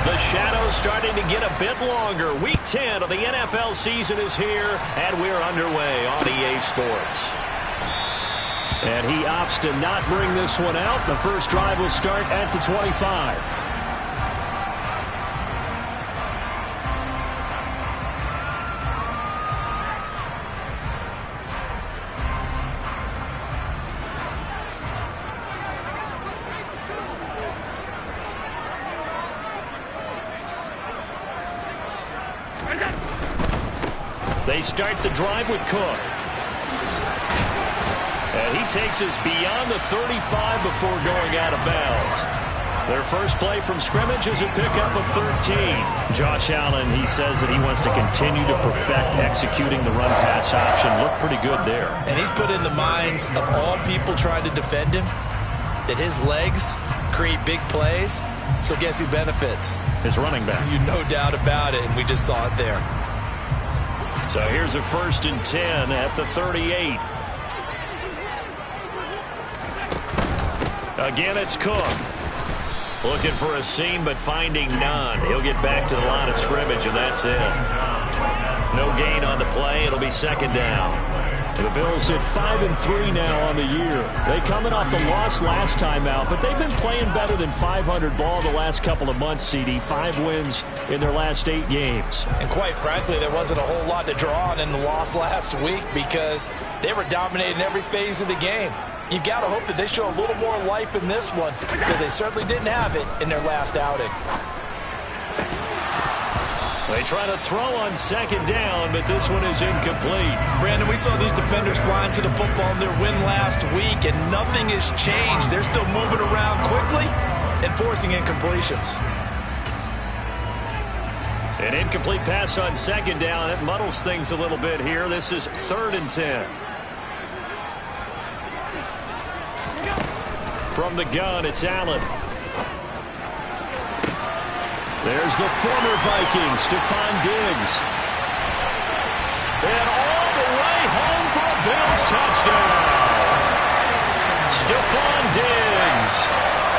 The shadow's starting to get a bit longer. Week 10 of the NFL season is here, and we're underway on EA Sports. And he opts to not bring this one out. The first drive will start at the 25. They start the drive with Cook. And he takes us beyond the 35 before going out of bounds. Their first play from scrimmage is a pickup of 13. Josh Allen, he says that he wants to continue to perfect executing the run-pass option. Looked pretty good there. And he's put in the minds of all people trying to defend him that his legs create big plays. So guess who benefits? His running back. You no doubt about it, and we just saw it there. So here's a 1st and 10 at the 38. Again, it's Cook. Looking for a seam, but finding none. He'll get back to the line of scrimmage, and that's it. No gain on the play. It'll be 2nd down. And the Bills hit 5-3 now on the year. They coming off the loss last time out, but they've been playing better than 500 ball the last couple of months, CD. 5 wins in their last 8 games. And quite frankly, there wasn't a whole lot to draw on in the loss last week because they were dominating every phase of the game. You've got to hope that they show a little more life in this one because they certainly didn't have it in their last outing. They try to throw on 2nd down, but this one is incomplete. Brandon, we saw these defenders flying to the football in their win last week, and nothing has changed. They're still moving around quickly and forcing incompletions. An incomplete pass on 2nd down. It muddles things a little bit here. This is 3rd and 10. From the gun, it's Allen. There's the former Viking, Stephon Diggs. And all the way home for a Bills touchdown. Stephon Diggs,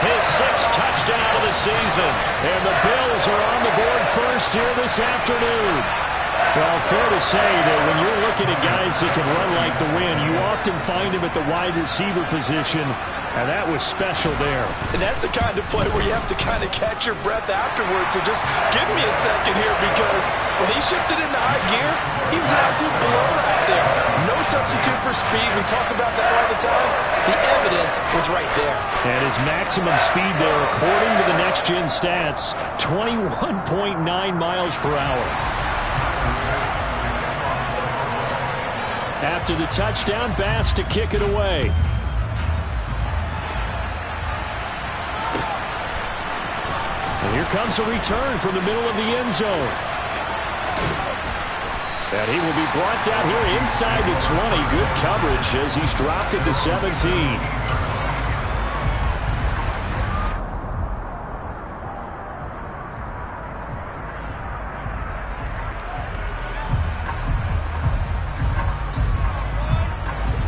his 6th touchdown of the season. And the Bills are on the board first here this afternoon. Well, fair to say that when you're looking at guys that can run like the wind, you often find them at the wide receiver position, and that was special there. And that's the kind of play where you have to kind of catch your breath afterwards. So just give me a second here because when he shifted into high gear, he was an absolute blowout out there. No substitute for speed. We talk about that all the time. The evidence was right there. And his maximum speed there, according to the next-gen stats, 21.9 miles per hour. After the touchdown, Bass to kick it away. And here comes a return from the middle of the end zone. And he will be brought down here inside the 20. Good coverage as he's dropped at the 17.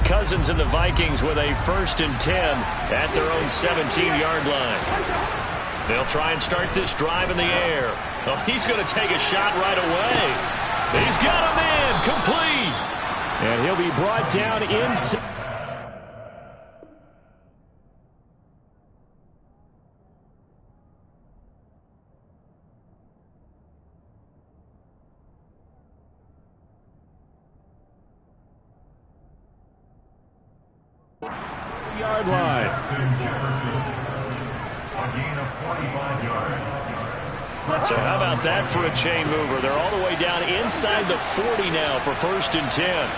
Cousins and the Vikings with a 1st and 10 at their own 17-yard line. They'll try and start this drive in the air. Oh, he's going to take a shot right away. He's got a man complete. And he'll be brought down inside. Yard line. So how about that for a chain mover? They're all the way down inside the 40 now for 1st and 10.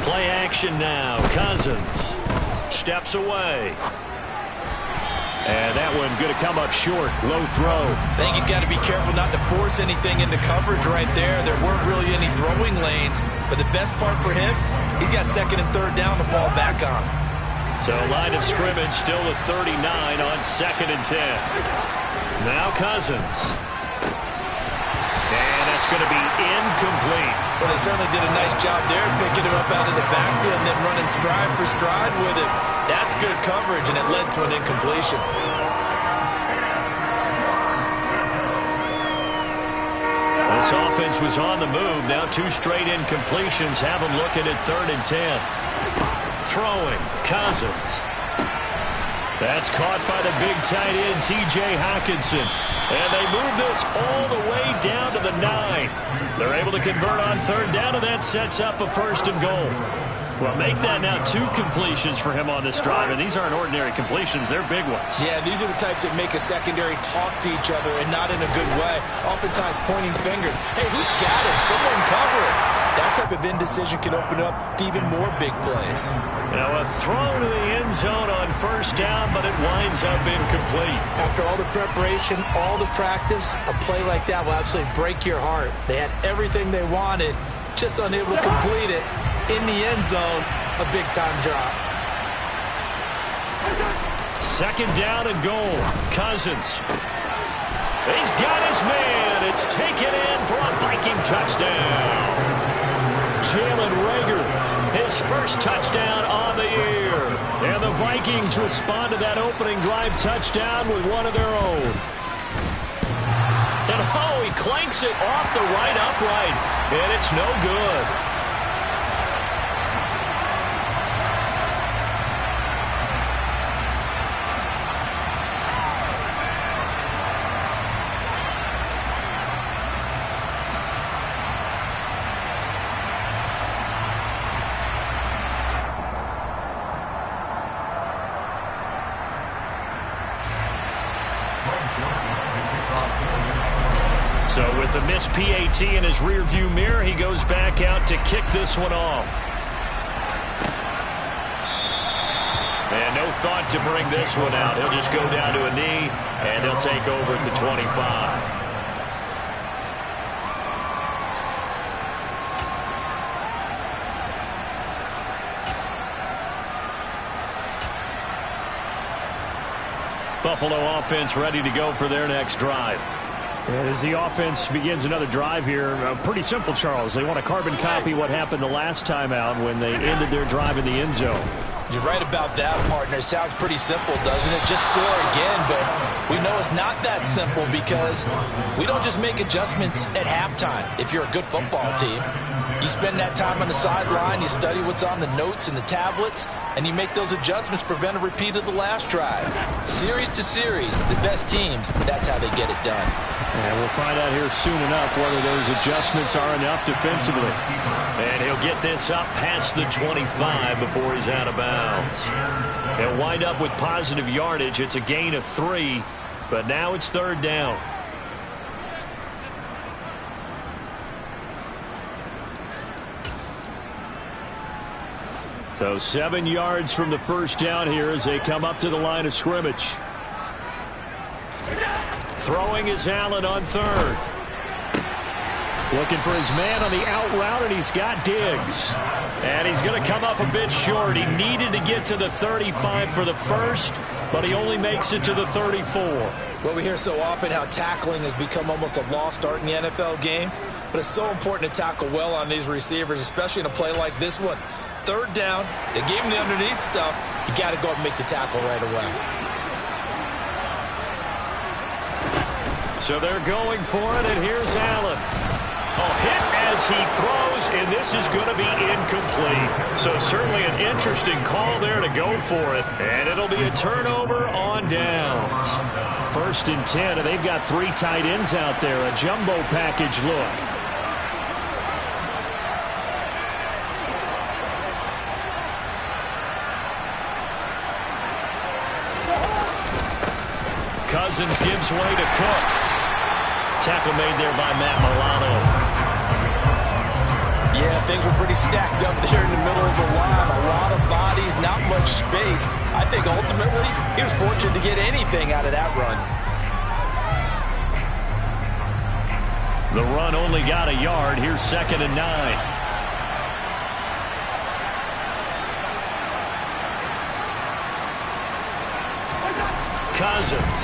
Play action now. Cousins steps away. And that one going to come up short. Low throw. I think he's got to be careful not to force anything into coverage right there. There weren't really any throwing lanes. But the best part for him, he's got 2nd and 3rd down to fall back on. So line of scrimmage still with 39 on 2nd and 10. Now Cousins. And that's It's going to be incomplete. Well, they certainly did a nice job there, picking him up out of the backfield and then running stride for stride with it. That's good coverage, and it led to an incompletion. This offense was on the move. Now 2 straight incompletions have them looking at 3rd and 10. Throwing, Cousins. That's caught by the big tight end, T.J. Hockenson. And they move this all the way down to the 9. They're able to convert on 3rd down, and that sets up a 1st and goal. Well, make that now 2 completions for him on this drive, and these aren't ordinary completions. They're big ones. Yeah, these are the types that make a secondary talk to each other, and not in a good way. Oftentimes pointing fingers. Hey, who's got him? Someone cover it. That type of indecision can open up to even more big plays. Now a throw to the end zone on 1st down, but it winds up incomplete. After all the preparation, all the practice, a play like that will absolutely break your heart. They had everything they wanted, just unable to complete it. In the end zone, a big-time drop. 2nd down and goal. Cousins. He's got his man. It's taken in for a Viking touchdown. Jalen Reagor, his 1st touchdown on the year. And the Vikings respond to that opening drive touchdown with one of their own. And oh, he clanks it off the right upright. And it's no good. So with the missed PAT in his rearview mirror, he goes back out to kick this one off. And no thought to bring this one out. He'll just go down to a knee, and he'll take over at the 25. Buffalo offense ready to go for their next drive. And as the offense begins another drive here, pretty simple, Charles. They want to carbon copy what happened the last time out when they ended their drive in the end zone. You're right about that, partner. Sounds pretty simple, doesn't it? Just score again, but we know it's not that simple because we don't just make adjustments at halftime if you're a good football team. You spend that time on the sideline, you study what's on the notes and the tablets, and you make those adjustments to prevent a repeat of the last drive. Series to series, the best teams, that's how they get it done. And we'll find out here soon enough whether those adjustments are enough defensively. And he'll get this up past the 25 before he's out of bounds. He'll wind up with positive yardage. It's a gain of 3, but now it's 3rd down. So 7 yards from the 1st down here as they come up to the line of scrimmage. Throwing is Allen on 3rd. Looking for his man on the out route, and he's got Diggs. And he's going to come up a bit short. He needed to get to the 35 for the 1st, but he only makes it to the 34. Well, we hear so often how tackling has become almost a lost art in the NFL game, but it's so important to tackle well on these receivers, especially in a play like this one. 3rd down, they gave him the underneath stuff. You got to go and make the tackle right away. So they're going for it, and here's Allen. A hit as he throws, and this is going to be incomplete. So certainly an interesting call there to go for it, and it'll be a turnover on downs. 1st and 10, and they've got 3 tight ends out there, a jumbo package look. Cousins gives way to Cook. Tackle made there by Matt Milano. Yeah, things were pretty stacked up there in the middle of the line. A lot of bodies, not much space. I think ultimately he was fortunate to get anything out of that run. The run only got a yard. Here's 2nd and 9. Cousins.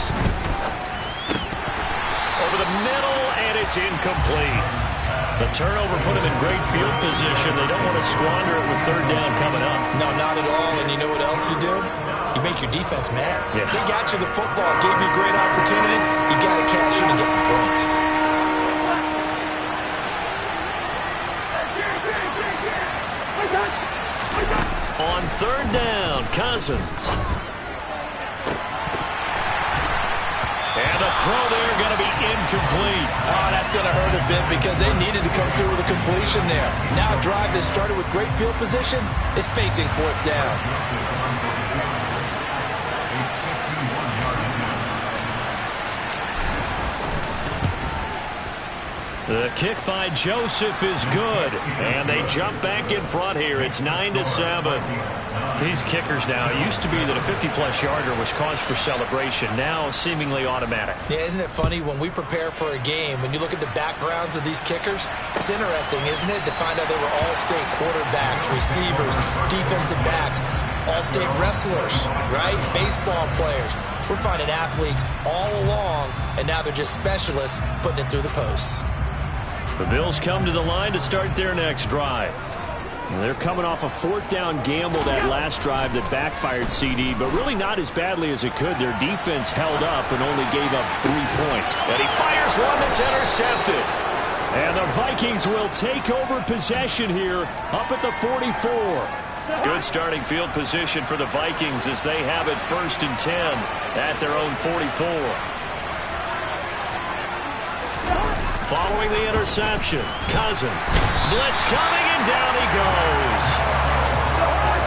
Over the middle, and it's incomplete. The turnover put him in great field position. They don't want to squander it with third down coming up. No, not at all. And you know what else you do? You make your defense mad. Yeah. They got you the football, gave you a great opportunity. You got to cash in and get some points. On third down, Cousins. And the throw there going to be incomplete. Oh, that's going to hurt a bit because they needed to come through with a completion there. Now a drive that started with great field position is facing fourth down. The kick by Joseph is good. And they jump back in front here. It's 9-7. These kickers now, it used to be that a 50-plus yarder was cause for celebration. Now seemingly automatic. Yeah, isn't it funny when we prepare for a game, when you look at the backgrounds of these kickers, it's interesting, isn't it, to find out they were all-state quarterbacks, receivers, defensive backs, all-state wrestlers, right? Baseball players. We're finding athletes all along, and now they're just specialists putting it through the posts. The Bills come to the line to start their next drive. They're coming off a fourth down gamble that last drive that backfired CD, but really not as badly as it could. Their defense held up and only gave up 3 points. And he fires one that's intercepted. And the Vikings will take over possession here up at the 44. Good starting field position for the Vikings as they have it 1st and 10 at their own 44. Following the interception, Cousins. Blitz coming, and down he goes.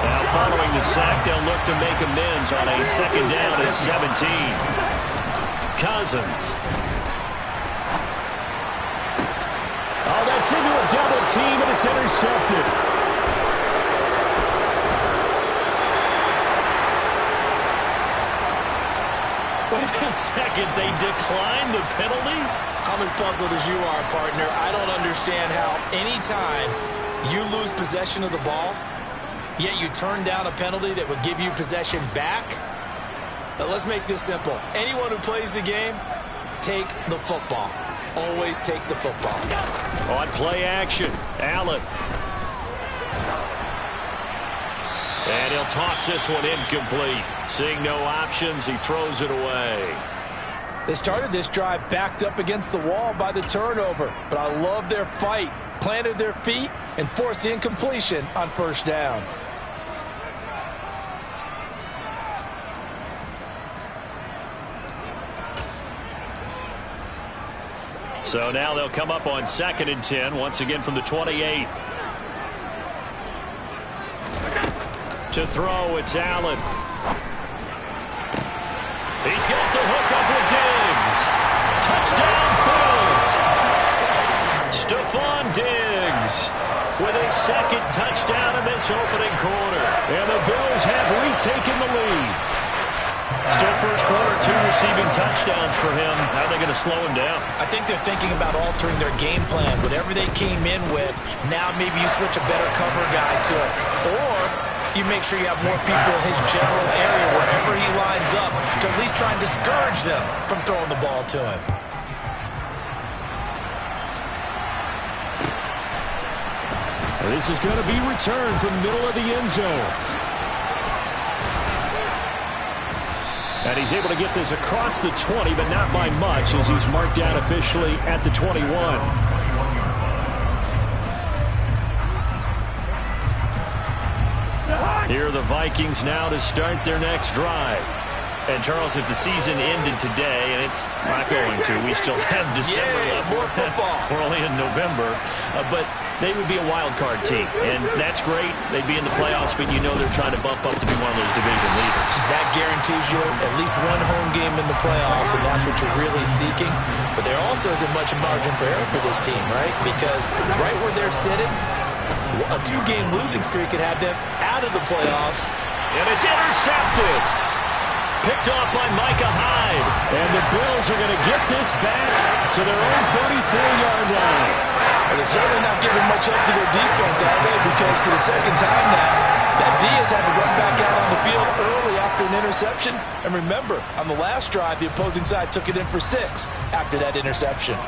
Now following the sack, they'll look to make amends on a second down at 17. Cousins. Oh, that's into a double team, and it's intercepted. Wait a second, they declined the penalty? I'm as puzzled as you are, partner. I don't understand how anytime you lose possession of the ball, yet you turn down a penalty that would give you possession back. Now, let's make this simple. Anyone who plays the game, take the football. Always take the football. On play action, Allen. And he'll toss this one incomplete. Seeing no options, he throws it away. They started this drive backed up against the wall by the turnover, but I love their fight. Planted their feet and forced the incompletion on first down. So now they'll come up on 2nd and 10, once again from the 28. To throw, it's Allen. He's got the hook up with Diggs. Touchdown, Bills. Stephon Diggs with his second touchdown in this opening quarter. And the Bills have retaken the lead. Still first quarter, 2 receiving touchdowns for him. How are they going to slow him down? I think they're thinking about altering their game plan. Whatever they came in with, now maybe you switch a better cover guy to it. Or you make sure you have more people in his general area wherever he lines up to at least try and discourage them from throwing the ball to him. This is going to be returned from the middle of the end zone. And he's able to get this across the 20, but not by much as he's marked down officially at the 21. Here are the Vikings now to start their next drive. And, Charles, if the season ended today, and it's not going to, we still have December left. More football. We're only in November. But they would be a wild card team. And that's great. They'd be in the playoffs, but you know they're trying to bump up to be one of those division leaders. That guarantees you at least one home game in the playoffs, and that's what you're really seeking. But there also isn't much margin for error for this team, right? Because right where they're sitting, a 2-game losing streak could have them out of the playoffs. And it's intercepted. Picked off by Micah Hyde. And the Bills are going to get this back to their own 34-yard line. And they're certainly not giving much up to their defense, are they? Because for the second time now, that D has had to run back out on the field early after an interception. And remember, on the last drive, the opposing side took it in for 6 after that interception.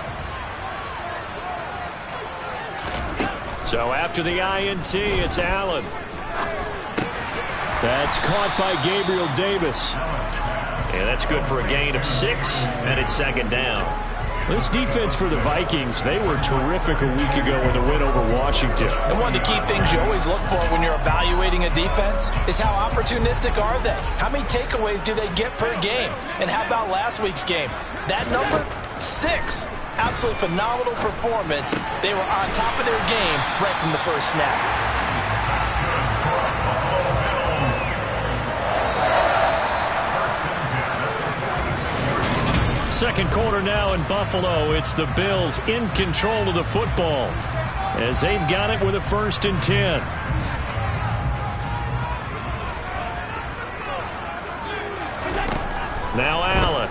So after the INT, it's Allen. That's caught by Gabriel Davis. Yeah, that's good for a gain of 6, and it's second down. This defense for the Vikings, they were terrific a week ago in the win over Washington. And one of the key things you always look for when you're evaluating a defense is how opportunistic are they? How many takeaways do they get per game? And how about last week's game? That number, 6. Absolutely phenomenal performance. They were on top of their game right from the first snap. Second quarter now in Buffalo. It's the Bills in control of the football as they've got it with a 1st and 10. Now Allen.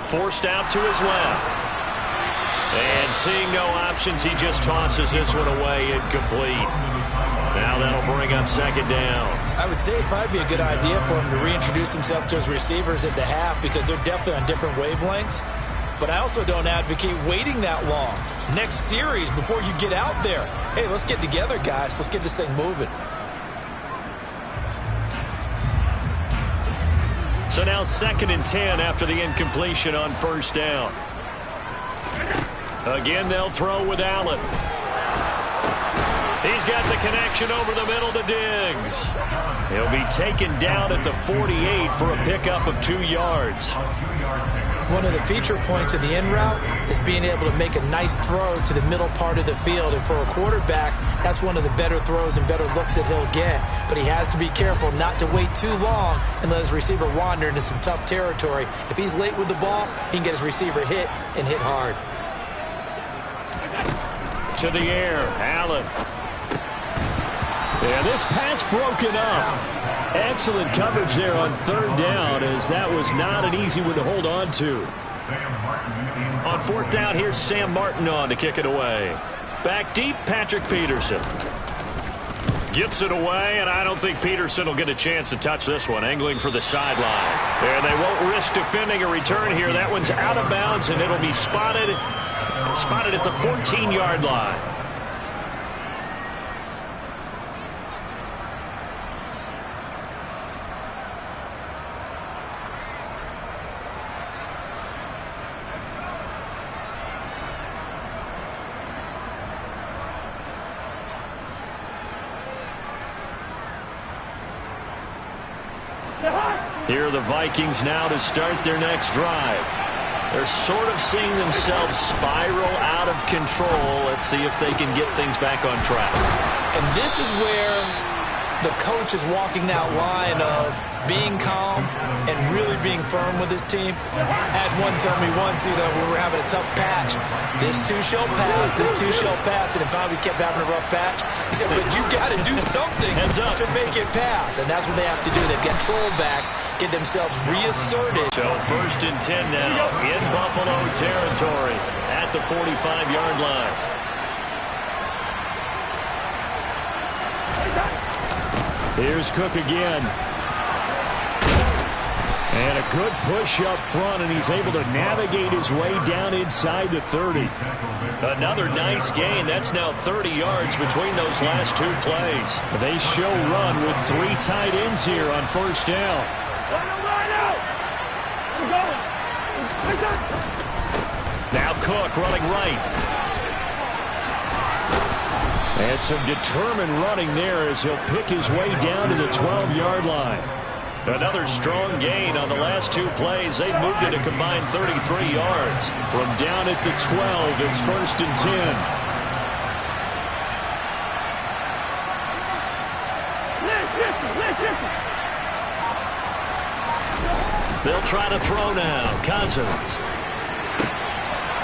Forced out to his left. And seeing no options, he just tosses this one away, incomplete. Now that'll bring up second down. I would say it'd probably be a good idea for him to reintroduce himself to his receivers at the half because they're definitely on different wavelengths. But I also don't advocate waiting that long. Next series, before you get out there, hey, let's get together, guys. Let's get this thing moving. So now 2nd and 10 after the incompletion on 1st down. Again, they'll throw with Allen. He's got the connection over the middle to Diggs. He'll be taken down at the 48 for a pickup of 2 yards. One of the feature points of the in route is being able to make a nice throw to the middle part of the field. And for a quarterback, that's one of the better throws and better looks that he'll get. But he has to be careful not to wait too long and let his receiver wander into some tough territory. If he's late with the ball, he can get his receiver hit and hit hard. To the air, Allen. Yeah, this pass broken up. Excellent coverage there on 3rd down, as that was not an easy one to hold on to. On 4th down, here's Sam Martin on to kick it away. Back deep, Patrick Peterson. Gets it away, and I don't think Peterson will get a chance to touch this one, angling for the sideline. And they won't risk defending a return here. That one's out of bounds, and it'll be spotted at the 14-yard line. Here are the Vikings now to start their next drive. They're sort of seeing themselves spiral out of control. Let's see if they can get things back on track. And this is where the coach is walking that line of being calm and really being firm with his team. Had one tell me once, when we were having a tough patch, this too shall pass, this too shall pass, and if we kept having a rough patch, he said, but you got to do something to make it pass, and that's what they have to do. They've got control back, get themselves reasserted. So 1st and 10 now in Buffalo territory at the 45-yard line. Here's Cook again. And a good push up front, and he's able to navigate his way down inside the 30. Another nice gain. That's now 30 yards between those last 2 plays. They show run with 3 tight ends here on 1st down. Now Cook running right. And some determined running there as he'll pick his way down to the 12-yard line. Another strong gain on the last 2 plays. They've moved it a combined 33 yards. From down at the 12, it's 1st and 10. They'll try to throw now. Cousins.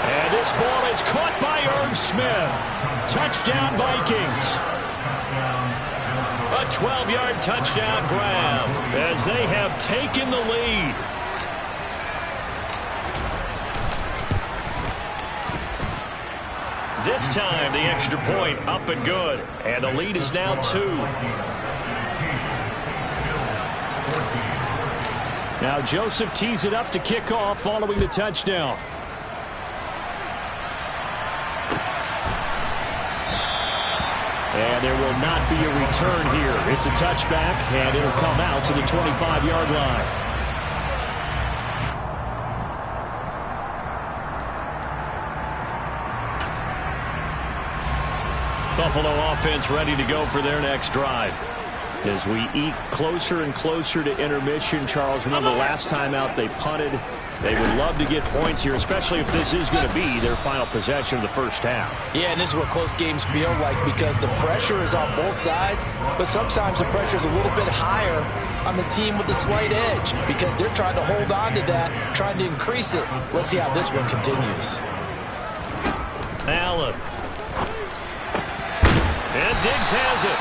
And this ball is caught by Irv Smith. Touchdown, Vikings. A 12-yard touchdown grab as they have taken the lead. This time, the extra point up and good. And the lead is now 2. Now Joseph tees it up to kick off following the touchdown. And there will not be a return here. It's a touchback, and it'll come out to the 25-yard line. Buffalo offense ready to go for their next drive. As we eke closer and closer to intermission, Charles, remember last time out they punted. They would love to get points here, especially if this is going to be their final possession of the first half. Yeah, and this is what close games feel like because the pressure is on both sides, but sometimes the pressure is a little bit higher on the team with the slight edge because they're trying to hold on to that, trying to increase it. Let's see how this one continues. Allen. And Diggs has it.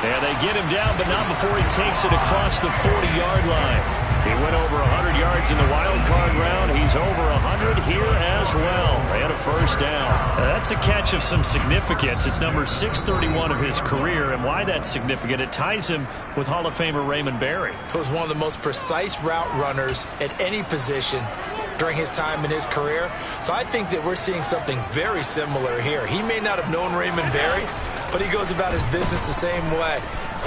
And they get him down, but not before he takes it across the 40-yard line. He went over 100 yards in the wild card round. He's over 100 here as well. And a first down. That's a catch of some significance. It's number 631 of his career. And why that's significant, it ties him with Hall of Famer Raymond Berry. He was one of the most precise route runners at any position during his time in his career. So I think that we're seeing something very similar here. He may not have known Raymond Berry, but he goes about his business the same way.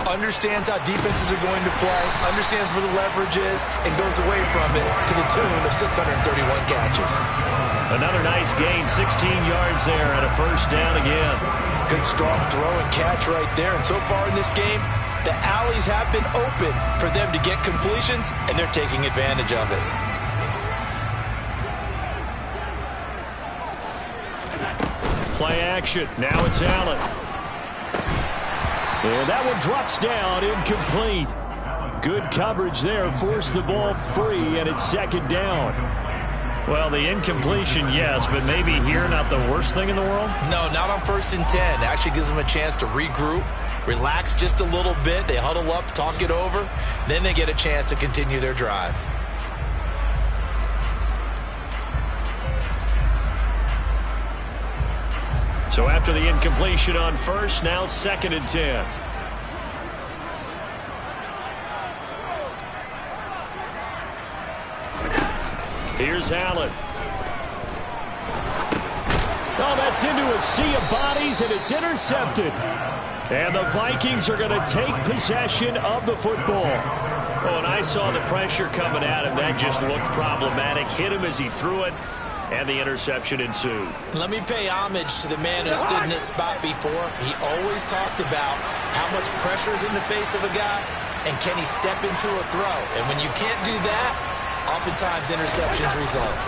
Understands how defenses are going to play, understands where the leverage is, and goes away from it to the tune of 631 catches. Another nice gain, 16 yards there, and a first down again. Good strong throw and catch right there. And so far in this game, the alleys have been open for them to get completions, and they're taking advantage of it. Play action. Now it's Allen. And that one drops down, incomplete. Good coverage there, forced the ball free, and it's second down. Well, the incompletion, yes, but maybe here not the worst thing in the world? No, not on 1st and 10. It actually gives them a chance to regroup, relax just a little bit. They huddle up, talk it over. Then they get a chance to continue their drive. So after the incompletion on first, now 2nd and 10. Here's Allen. Oh, that's into a sea of bodies, and it's intercepted. And the Vikings are going to take possession of the football. Oh, and I saw the pressure coming at him. That just looked problematic. Hit him as he threw it. And the interception ensued. Let me pay homage to the man who stood in this spot before. He always talked about how much pressure is in the face of a guy and can he step into a throw. And when you can't do that, oftentimes interceptions result.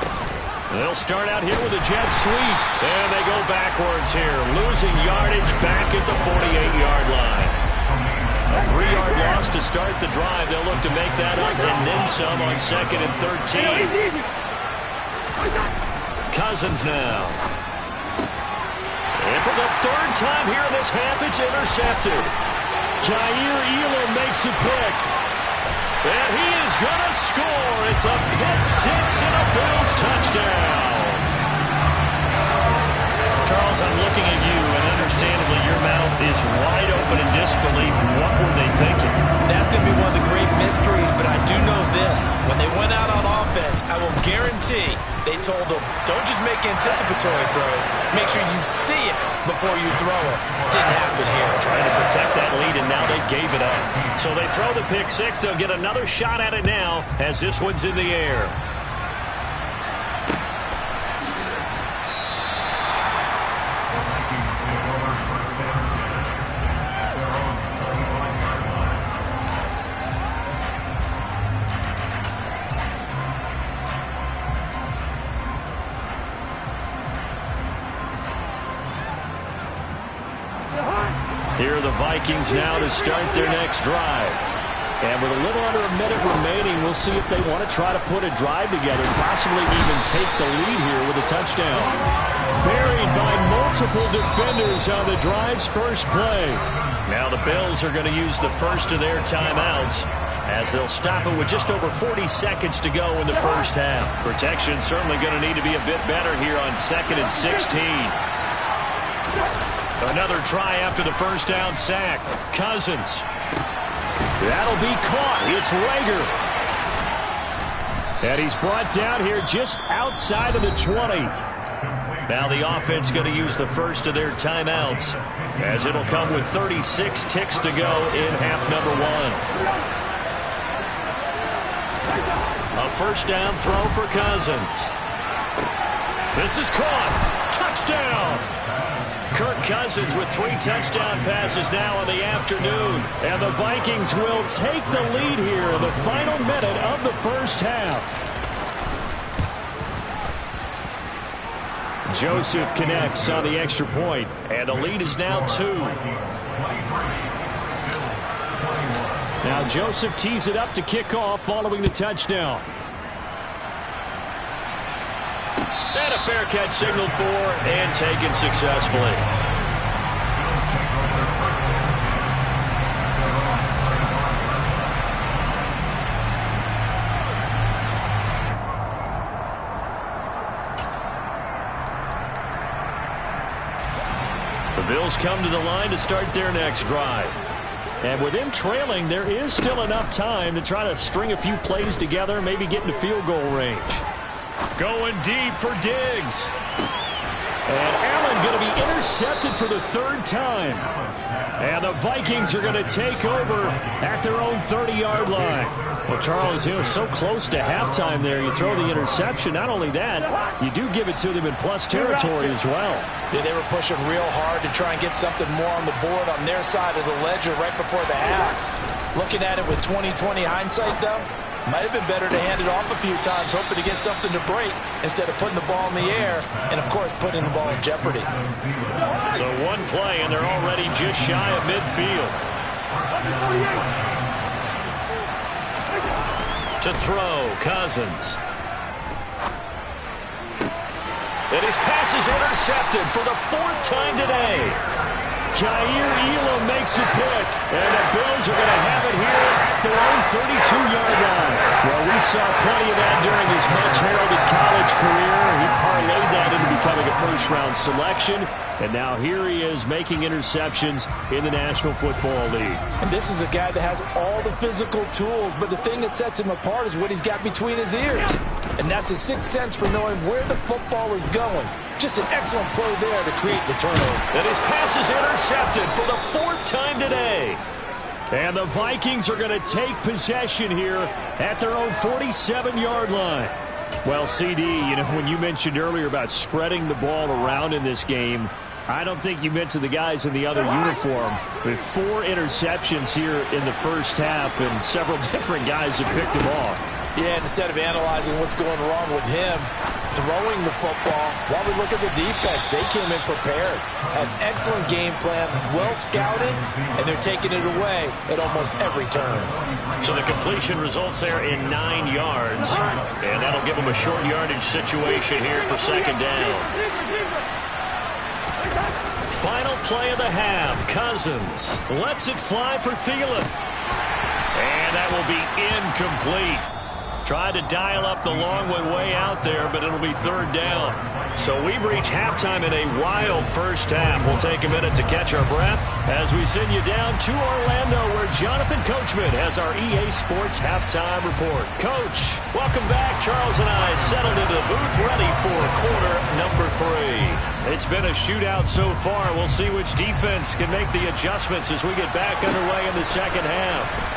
They'll start out here with a jet sweep. And they go backwards here. Losing yardage back at the 48-yard line. A 3-yard loss to start the drive. They'll look to make that up and then some on 2nd and 13. Cousins now. And for the 3rd time here in this half, it's intercepted. Jair Elam makes a pick. And he is going to score. It's a pick six and a Bills touchdown. Charles, I'm looking at you, and understandably your mouth is wide open in disbelief. What were they thinking? That's going to be one of the great mysteries, but I do know this. When they went out on offense, I will guarantee they told them, don't just make anticipatory throws. Make sure you see it before you throw it. Didn't happen here. Trying to protect that lead, and now they gave it up. So they throw the pick six. They'll get another shot at it now as this one's in the air. Here are the Vikings now to start their next drive. And with a little under a minute remaining, we'll see if they want to try to put a drive together, possibly even take the lead here with a touchdown. Buried by multiple defenders on the drive's first play. Now the Bills are going to use the first of their timeouts as they'll stop it with just over 40 seconds to go in the first half. Protection certainly going to need to be a bit better here on 2nd and 16. Another try after the first down sack. Cousins. That'll be caught. It's Rager. And he's brought down here just outside of the 20. Now the offense going to use the first of their timeouts, as it'll come with 36 ticks to go in half number one. A first down throw for Cousins. This is caught. Touchdown! Kirk Cousins with 3 touchdown passes now in the afternoon. And the Vikings will take the lead here in the final minute of the first half. Joseph connects on the extra point, and the lead is now 2. Now Joseph tees it up to kick off following the touchdown. And a fair catch signaled for and taken successfully. The Bills come to the line to start their next drive. And with them trailing, there is still enough time to try to string a few plays together, maybe get into field goal range. Going deep for Diggs. And Allen going to be intercepted for the 3rd time. And the Vikings are going to take over at their own 30-yard line. Well, Charles, so close to halftime there. You throw the interception. Not only that, you do give it to them in plus territory as well. Yeah, they were pushing real hard to try and get something more on the board on their side of the ledger right before the half. Looking at it with 20/20 hindsight, though, might have been better to hand it off a few times, hoping to get something to break instead of putting the ball in the air and, of course, putting the ball in jeopardy. So one play, and they're already just shy of midfield. To throw, Cousins. And his pass is intercepted for the 4th time today. Jair Elam makes a pick, and the Bills are going to have it here at their own 32-yard line. Well, we saw plenty of that during his much-heralded college career. He parlayed that into becoming a first-round selection, and now here he is making interceptions in the National Football League. And this is a guy that has all the physical tools, but the thing that sets him apart is what he's got between his ears. And that's the sixth sense for knowing where the football is going. Just an excellent play there to create the turnover. And his pass is intercepted for the 4th time today. And the Vikings are going to take possession here at their own 47-yard line. Well, CD, when you mentioned earlier about spreading the ball around in this game, I don't think you mentioned the guys in the other uniform. With 4 interceptions here in the first half, and several different guys have picked them off. Yeah, instead of analyzing what's going wrong with him throwing the football, while we look at the defense, they came in prepared. Had an excellent game plan, well scouted, and they're taking it away at almost every turn. So the completion results there in 9 yards, and that'll give them a short yardage situation here for 2nd down. Final play of the half. Cousins lets it fly for Thielen. And that will be incomplete. Tried to dial up the long one way out there, but it'll be 3rd down. So we've reached halftime in a wild first half. We'll take a minute to catch our breath as we send you down to Orlando, where Jonathan Coachman has our EA Sports Halftime Report. Coach, welcome back. Charles and I settled into the booth, ready for quarter number 3. It's been a shootout so far. We'll see which defense can make the adjustments as we get back underway in the second half.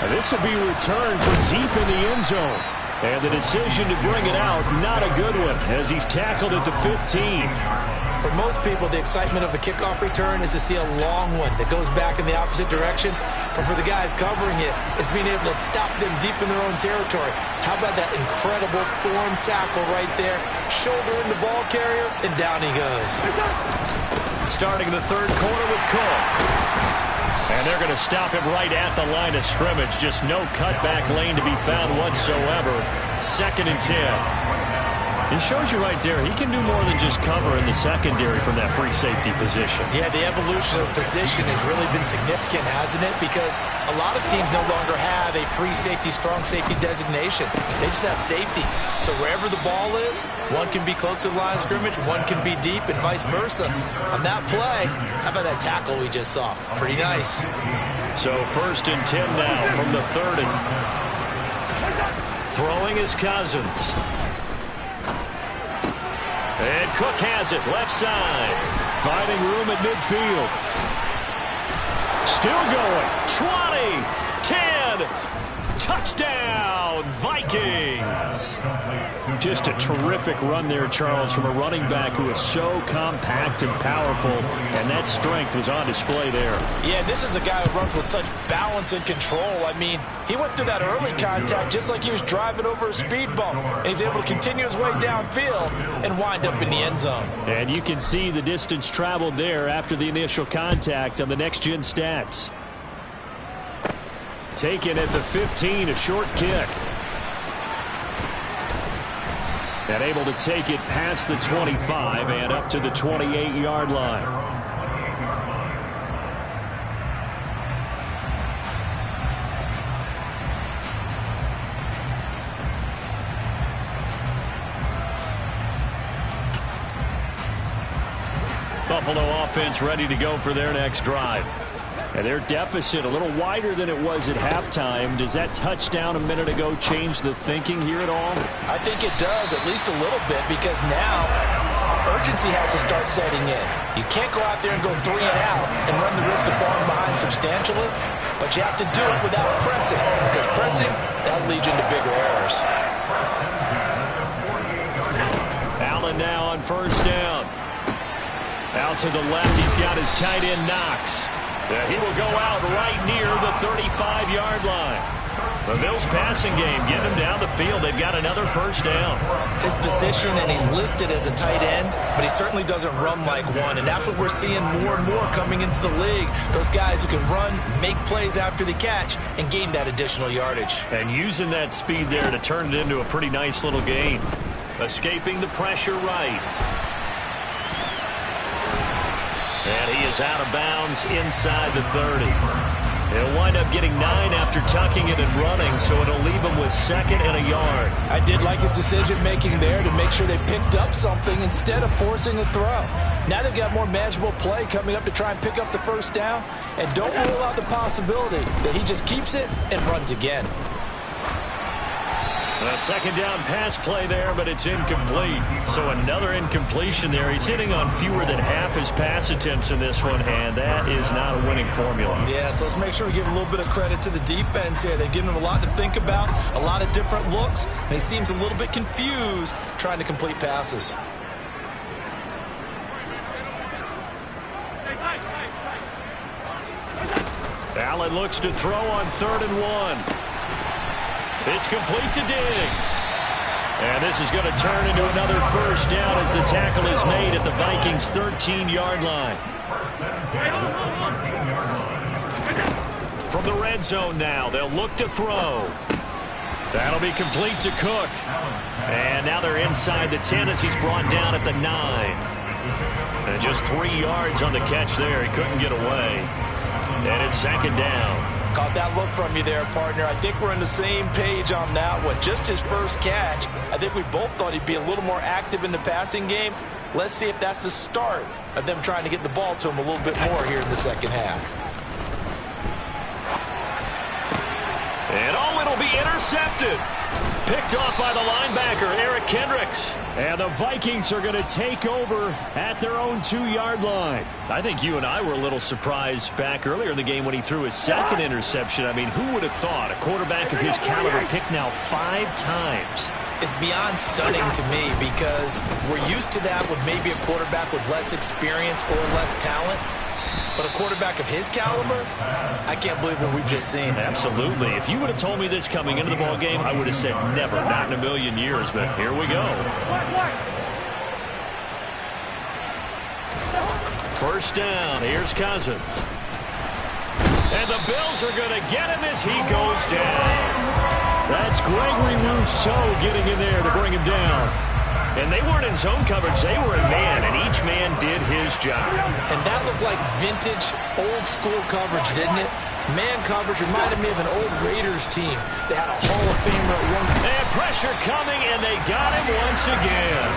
This will be returned from deep in the end zone. And the decision to bring it out, not a good one, as he's tackled at the 15. For most people, the excitement of a kickoff return is to see a long one that goes back in the opposite direction. But for the guys covering it, it's being able to stop them deep in their own territory. How about that incredible form tackle right there? Shoulder in the ball carrier, and down he goes. Starting the 3rd quarter with Cook. And they're going to stop him right at the line of scrimmage. Just no cutback lane to be found whatsoever. 2nd and 10. It shows you right there, he can do more than just cover in the secondary from that free safety position. Yeah, the evolution of position has really been significant, hasn't it? Because a lot of teams no longer have a free safety, strong safety designation. They just have safeties. So wherever the ball is, one can be close to the line of scrimmage, one can be deep, and vice versa. On that play, how about that tackle we just saw? Pretty nice. So 1st and 10 now from the 3rd. And throwing is Cousins. And Cook has it, left side. Finding room at midfield. Still going. 20, 10. Touchdown, Vikings. Just a terrific run there, Charles, from a running back who is so compact and powerful, and that strength was on display there. Yeah, this is a guy who runs with such balance and control. I mean, he went through that early contact just like he was driving over a speed bump, and he's able to continue his way downfield and wind up in the end zone. And you can see the distance traveled there after the initial contact on the next-gen stats. Taken at the 15, a short kick. And able to take it past the 25 and up to the 28-yard line. Buffalo offense ready to go for their next drive. And their deficit a little wider than it was at halftime. Does that touchdown a minute ago change the thinking here at all? I think it does, at least a little bit, because now urgency has to start setting in. You can't go out there and go 3 and out and run the risk of falling behind substantially, but you have to do it without pressing, because pressing, that'll lead you into bigger errors. Allen now on first down. Out to the left, he's got his tight end Knox. He will go out right near the 35-yard line. The Bills passing game getting him down the field. They've got another first down. His position, and he's listed as a tight end, but he certainly doesn't run like one, and that's what we're seeing more and more coming into the league. Those guys who can run, make plays after the catch, and gain that additional yardage. And using that speed there to turn it into a pretty nice little gain. Escaping the pressure right. And he is out of bounds inside the 30. He'll wind up getting 9 after tucking it and running, so it'll leave him with 2nd and a yard. I did like his decision-making there to make sure they picked up something instead of forcing a throw. Now they've got more manageable play coming up to try and pick up the first down, and don't rule out the possibility that he just keeps it and runs again. A second down pass play there, but it's incomplete. So another incompletion there. He's hitting on fewer than half his pass attempts in this one, and that is not a winning formula. Yeah, so let's make sure we give a little bit of credit to the defense here. They've given him a lot to think about, a lot of different looks, and he seems a little bit confused trying to complete passes. Allen looks to throw on 3rd and 1. It's complete to Diggs. And this is going to turn into another first down as the tackle is made at the Vikings' 13-yard line. From the red zone now, they'll look to throw. That'll be complete to Cook. And now they're inside the 10 as he's brought down at the 9. And just 3 yards on the catch there. He couldn't get away. And it's 2nd down. Caught that look from you there, partner. I think we're on the same page on that one. Just his first catch. I think we both thought he'd be a little more active in the passing game. Let's see if that's the start of them trying to get the ball to him a little bit more here in the second half. And it'll be intercepted. Picked off by the linebacker, Eric Kendricks. And the Vikings are going to take over at their own 2-yard line. I think you and I were a little surprised back earlier in the game when he threw his 2nd interception. I mean, who would have thought a quarterback of his caliber picked now 5 times? It's beyond stunning to me because we're used to that with maybe a quarterback with less experience or less talent. But a quarterback of his caliber, I can't believe what we've just seen. Absolutely. If you would have told me this coming into the ball game, I would have said never, not in a million years. But here we go. First down. Here's Cousins. And the Bills are going to get him as he goes down. That's Gregory Rousseau getting in there to bring him down. And they weren't in zone coverage. They were in man, and each man did his job. And that looked like vintage, old-school coverage, didn't it? Man coverage reminded me of an old Raiders team. They had a Hall of Famer at one. And pressure coming, and they got him once again.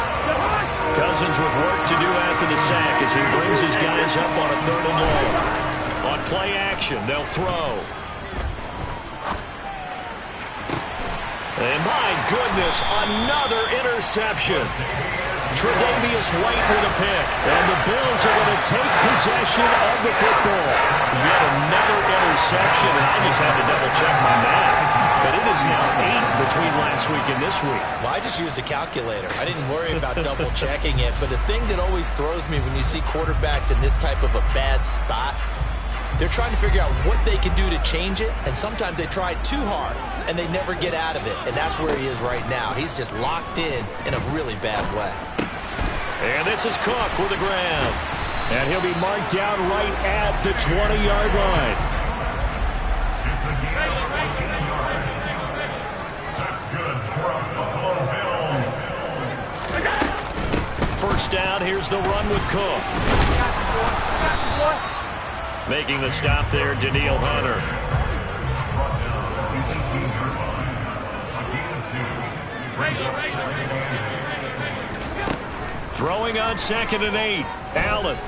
Cousins with work to do after the sack as he brings his guys up on a 3rd and long. On play action, they'll throw. And my goodness, another interception. Tre'Davious White with a pick. And the Bills are going to take possession of the football. Yet another interception, and I just had to double-check my math. But it is now 8 between last week and this week. Well, I just used a calculator. I didn't worry about double-checking it. But the thing that always throws me when you see quarterbacks in this type of a bad spot, they're trying to figure out what they can do to change it, and sometimes they try too hard, and they never get out of it. And that's where he is right now. He's just locked in a really bad way. And this is Cook with the grab. And he'll be marked down right at the 20-yard line. First down, here's the run with Cook. Making the stop there, Daniil Hunter. Throwing on 2nd and 8. Allen.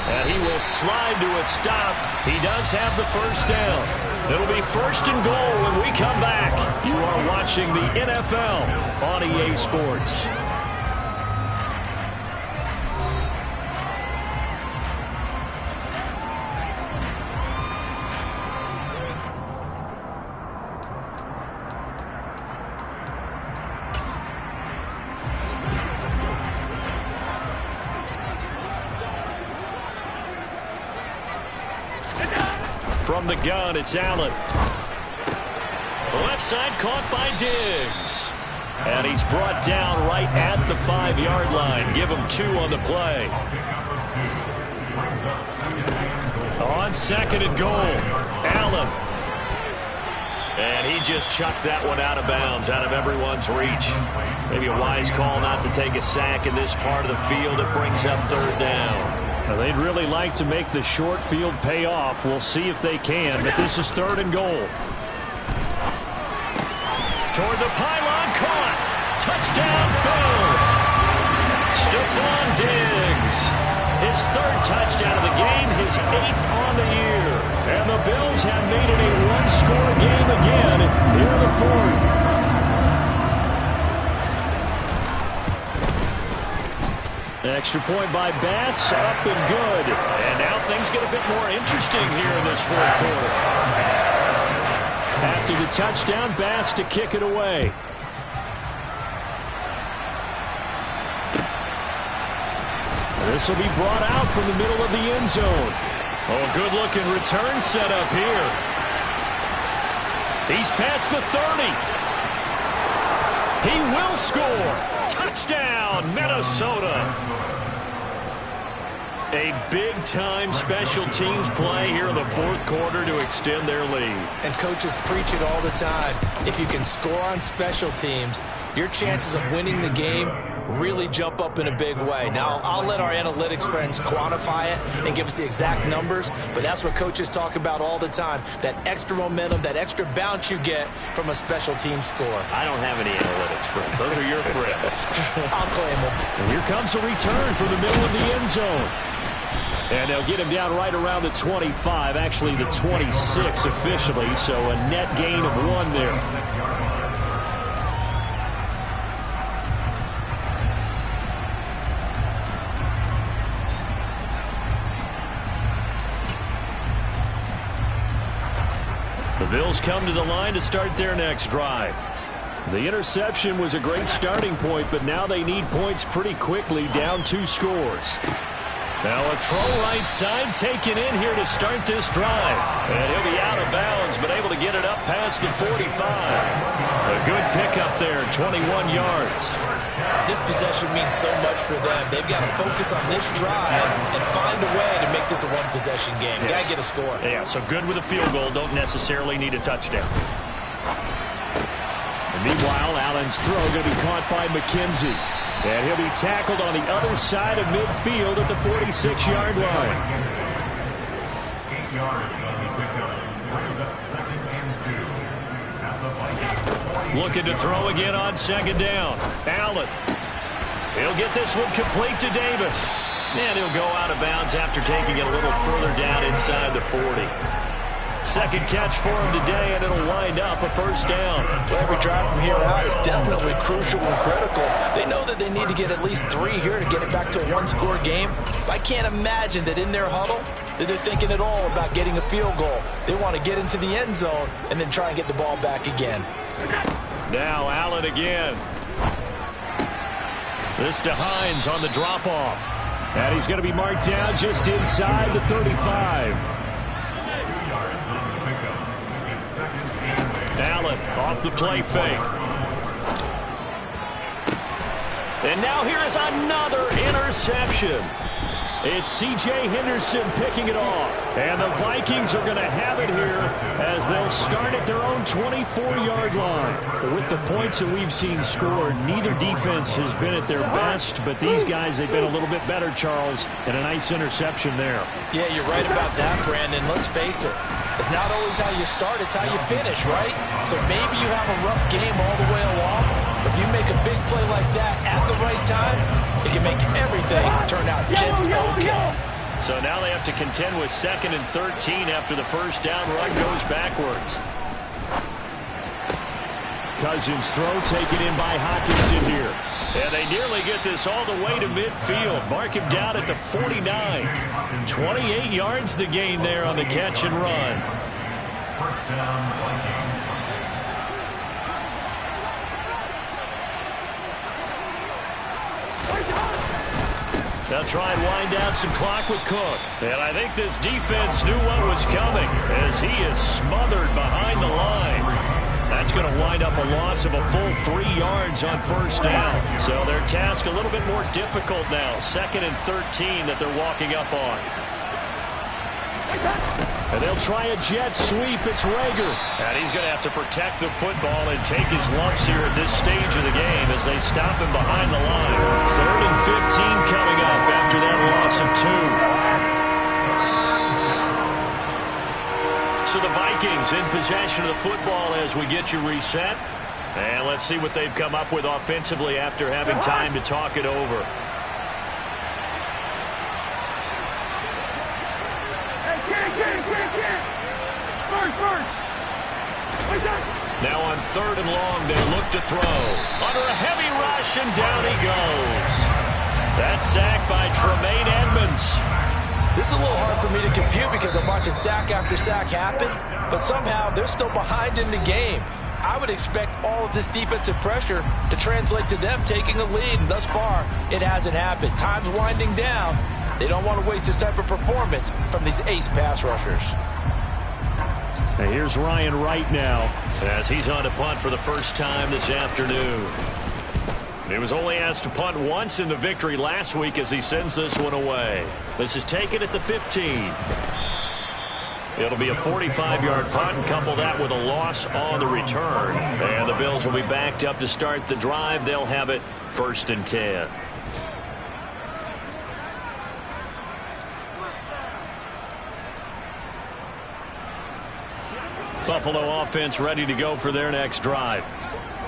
And he will slide to a stop. He does have the first down. It'll be 1st and goal when we come back. You are watching the NFL on EA Sports. From the gun, it's Allen. Left side caught by Diggs. And he's brought down right at the 5-yard line. Give him 2 on the play. On 2nd and goal, Allen. And he just chucked that one out of bounds, out of everyone's reach. Maybe a wise call not to take a sack in this part of the field. It brings up 3rd down. They'd really like to make the short field pay off. We'll see if they can, but this is 3rd and goal. Toward the pylon, caught. Touchdown, Bills. Stephon Diggs. His 3rd touchdown of the game, his 8th on the year. And the Bills have made it a one-score game again here in the 4th. Extra point by Bass, up and good. And now things get a bit more interesting here in this 4th quarter. After the touchdown, Bass to kick it away. This will be brought out from the middle of the end zone. Oh, good-looking return set up here. He's past the 30. He will score. Touchdown, Minnesota. A big-time special teams play here in the 4th quarter to extend their lead. And coaches preach it all the time. If you can score on special teams, your chances of winning the game really jump up in a big way. Now, I'll let our analytics friends quantify it and give us the exact numbers, but that's what coaches talk about all the time, that extra momentum, that extra bounce you get from a special team score. I don't have any analytics friends. Those are your friends. I'll claim them. And here comes a return from the middle of the end zone. And they'll get him down right around the 25, actually the 26 officially, so a net gain of 1 there. The Bills come to the line to start their next drive. The interception was a great starting point, but now they need points pretty quickly, down 2 scores. Now a throw right side taken in here to start this drive. And he'll be out of bounds, but able to get it up past the 45. A good pickup there, 21 yards. This possession means so much for them. They've got to focus on this drive and find a way to make this a one-possession game. Yes. Got to get a score. Yeah, so good with a field goal. Don't necessarily need a touchdown. And meanwhile, Allen's throw going to be caught by McKenzie. And he'll be tackled on the other side of midfield at the 46-yard line. 8 yards on the pickup. Brings up 2nd and 2 at the 40. Looking to throw again on 2nd down. Allen. He'll get this one complete to Davis. And he'll go out of bounds after taking it a little further down inside the 40. Second catch for him today, and it'll wind up a first down. Well, every drive from here out is definitely crucial and critical. They know that they need to get at least 3 here to get it back to a one-score game. I can't imagine that in their huddle that they're thinking at all about getting a field goal. They want to get into the end zone and then try and get the ball back again. Now Allen again. This to Hines on the drop-off. And he's going to be marked down just inside the 35. Allen off the play fake. And now here is another interception. It's C.J. Henderson picking it off. And the Vikings are going to have it here as they'll start at their own 24-yard line. With the points that we've seen scored, neither defense has been at their best, but these guys, they've been a little bit better, Charles, and a nice interception there. Yeah, you're right about that, Brandon. Let's face it. It's not always how you start, it's how you finish, right? So maybe you have a rough game all the way along. If you make a big play like that at the right time, it can make everything turn out just okay. So now they have to contend with 2nd and 13 after the first down run goes backwards. Cousins throw taken in by Hockenson here. And they nearly get this all the way to midfield. Mark him down at the 49. 28 yards the gain there on the catch and run. First down, Vikings. They'll try and wind down some clock with Cook. And I think this defense knew what was coming as he is smothered behind the line. That's going to wind up a loss of a full 3 yards on first down. So their task a little bit more difficult now. 2nd and 13 that they're walking up on. And they'll try a jet sweep. It's Rager. And he's going to have to protect the football and take his lumps here at this stage of the game as they stop him behind the line. 3rd and 15 coming up after that loss of 2. So the Vikings in possession of the football as we get you reset. And let's see what they've come up with offensively after having time to talk it over. Now on 3rd and long, they look to throw. Under a heavy rush, and down he goes. That's sacked by Tremaine Edmonds. This is a little hard for me to compute because I'm watching sack after sack happen, but somehow they're still behind in the game. I would expect all of this defensive pressure to translate to them taking a lead, and thus far, it hasn't happened. Time's winding down. They don't want to waste this type of performance from these ace pass rushers. And here's Ryan Wright now as he's on to punt for the first time this afternoon. He was only asked to punt once in the victory last week as he sends this one away. This is taken at the 15. It'll be a 45-yard punt, and couple that with a loss on the return. And the Bills will be backed up to start the drive. They'll have it 1st and 10. Buffalo offense ready to go for their next drive.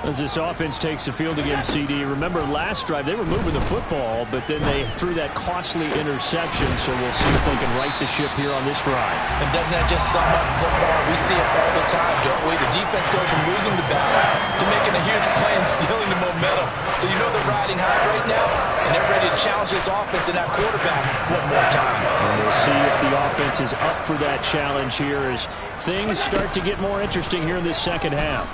As this offense takes the field against CD, remember last drive they were moving the football, but then they threw that costly interception, so we'll see if they can right the ship here on this drive. And doesn't that just sum up football? We see it all the time, don't we? The defense goes from losing the battle to making a huge play and stealing the momentum. So you know they're riding high right now, and they're ready to challenge this offense and that quarterback one more time. And we'll see if the offense is up for that challenge here as things start to get more interesting here in this second half.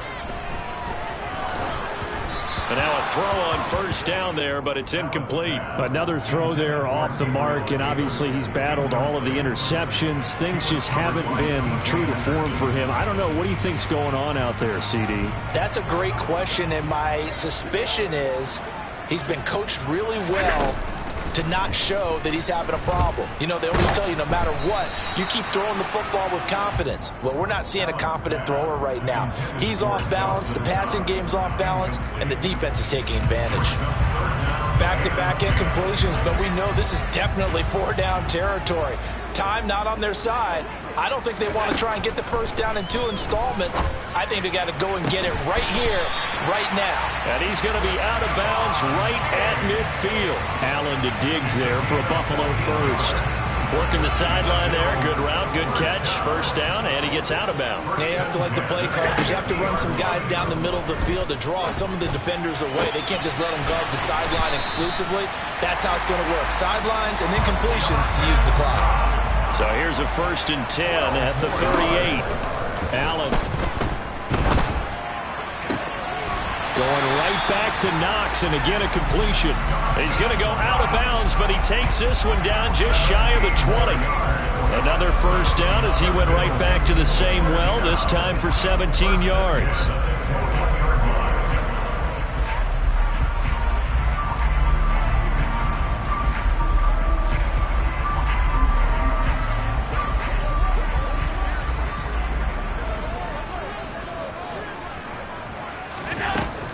And now a throw on first down there, but it's incomplete. Another throw there off the mark, and obviously he's battled all of the interceptions. Things just haven't been true to form for him. I don't know. What do you think's going on out there, CD? That's a great question, and my suspicion is he's been coached really well to not show that he's having a problem. You know, they always tell you no matter what, you keep throwing the football with confidence. Well, we're not seeing a confident thrower right now. He's off balance, the passing game's off balance, and the defense is taking advantage. Back-to-back incompletions, but we know this is definitely 4-down territory. Time not on their side. I don't think they want to try and get the first down in 2 installments. I think they got to go and get it right here, right now. And he's going to be out of bounds right at midfield. Allen to Diggs there for a Buffalo first. Working the sideline there. Good route, good catch. First down, and he gets out of bounds. Yeah, you have to like the play call because you have to run some guys down the middle of the field to draw some of the defenders away. They can't just let them guard the sideline exclusively. That's how it's going to work. Sidelines and then completions to use the clock. So here's a 1st and 10 at the 38. Allen. Going right back to Knox, and again a completion. He's going to go out of bounds, but he takes this one down just shy of the 20. Another first down as he went right back to the same well, this time for 17 yards.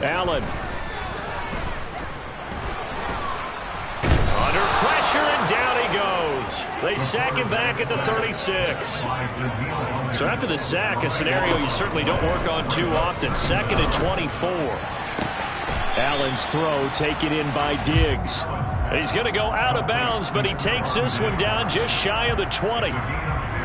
Allen. Under pressure, and down he goes. They sack him back at the 36. So after the sack, a scenario you certainly don't work on too often. 2nd and 24. Allen's throw taken in by Diggs. He's going to go out of bounds, but he takes this one down just shy of the 20.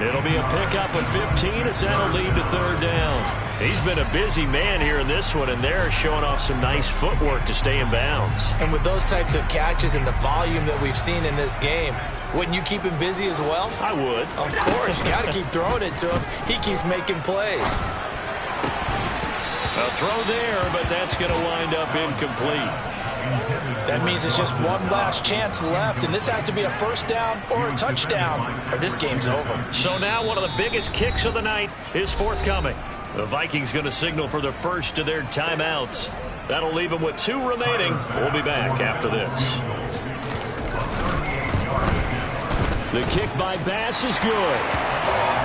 It'll be a pickup of 15 as that'll lead to 3rd down. He's been a busy man here in this one, and they're showing off some nice footwork to stay in bounds. And with those types of catches and the volume that we've seen in this game, wouldn't you keep him busy as well? I would. Of course. You got to keep throwing it to him. He keeps making plays. A throw there, but that's going to wind up incomplete. That means it's just one last chance left, and this has to be a 1st down or a touchdown, or this game's over. So now one of the biggest kicks of the night is forthcoming. The Vikings going to signal for the first of their timeouts. That'll leave them with 2 remaining. We'll be back after this. The kick by Bass is good.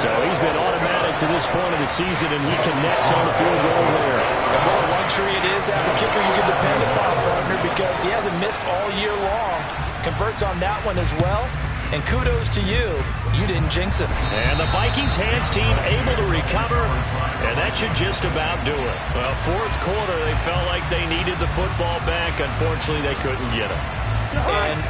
So he's been automatic to this point of the season, and he connects on the field goal there. And what a luxury it is to have a kicker you can depend upon, partner, because he hasn't missed all year long. Converts on that one as well. And kudos to you. You didn't jinx it. And the Vikings hands team able to recover, and that should just about do it. Well, 4th quarter, they felt like they needed the football back. Unfortunately, they couldn't get it. And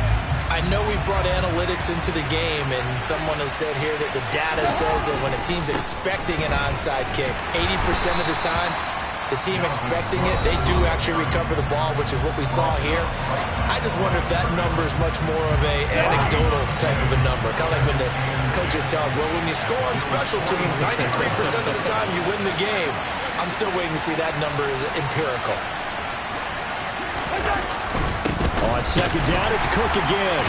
I know we brought analytics into the game, and someone has said here that the data says that when a team's expecting an onside kick, 80% of the time, the team expecting it, they do actually recover the ball, which is what we saw here. I just wonder if that number is much more of a anecdotal type of a number. Kind of like when the coaches tell us, well, when you score on special teams, 93% of the time you win the game. I'm still waiting to see that number is empirical. On 2nd down, it's Cook again.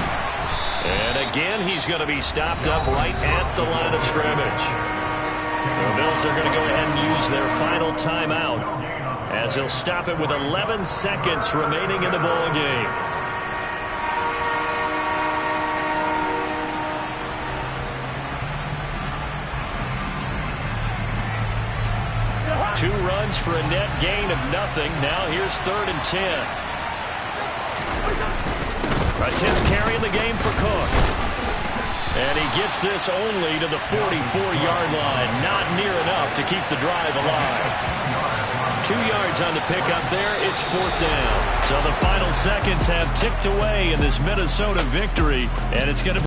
And again, he's going to be stopped up right at the line of scrimmage. The Bills are going to go ahead and use their final timeout as he'll stop it with 11 seconds remaining in the ball game. Two runs for a net gain of nothing. Now here's 3rd and 10. A 10th carry in the game for Cook. And he gets this only to the 44-yard line. Not near enough to keep the drive alive. 2 yards on the pickup there. It's 4th down. So the final seconds have ticked away in this Minnesota victory. And it's going to be